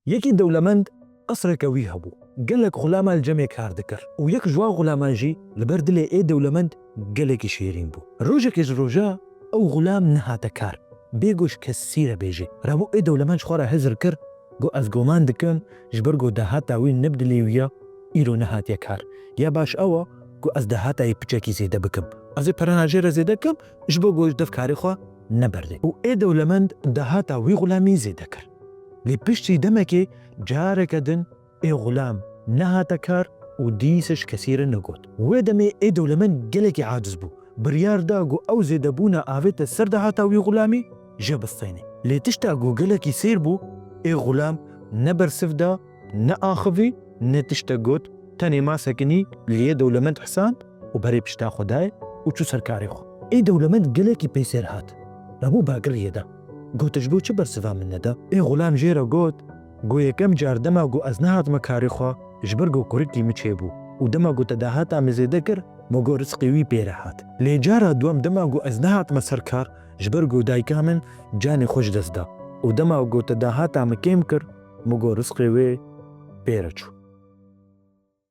یەکی دەوڵەمەند قەسرێکەوی هەبوو گەلێک غولامان جەمێ کار دەکرد و یەک ژوا غولامانژی لەبەر دلێ ئێ دەوڵەمەند گەلێکی شیرین بوو. ڕۆژێکیش ڕۆژە ئەو غولام نەهاتە کار بێگۆش کەس سیرە بێژێ ڕەبوو ئێ دەوڵەمەند خۆرە هەزر کرد گۆ ئەس گۆمان دکن ji ber got dahetawî nebdilêwiya îro nehatiye kar ya baş ew ku ez dehetayê piçekî zêde bikim ez ê perenajê re zêde kim ji bo ku ji devkarê xwe neberdê û ê dewlemend deheta wî xulamî zêde kir lê piştî demekê careke din ê xulam nehate kar û dîsiş kesî re negot wê demê ê dewlemend gelekî aciz bû biryar da ku ew zêdebûna avête ser deheta wî xulamî jê bistêne lê tişta ku gelekî sêr bû ê xulam ne bersiv da ne axivî ne tişte got tenê ma sekinî lê dewlemend hisan û berê pişta Xwedayê û çû ser karê xwe. Ê dewlemend gelekî pêsêr hat rebû bagiriyê da got ji bo çi bersiva min neda ê xulam jê re got got yekem car dema got ez nehatime karê xwe ji ber got kurikî min çêbû û dema got te deheta min zêde kir me got rizqê wî pêre hat lê cara duem dema got ez nehatime ser kar ji ber got dayika min canê xwe ji dest da û dema got te deheta min kêm kir me got rizqê wê pêre çû.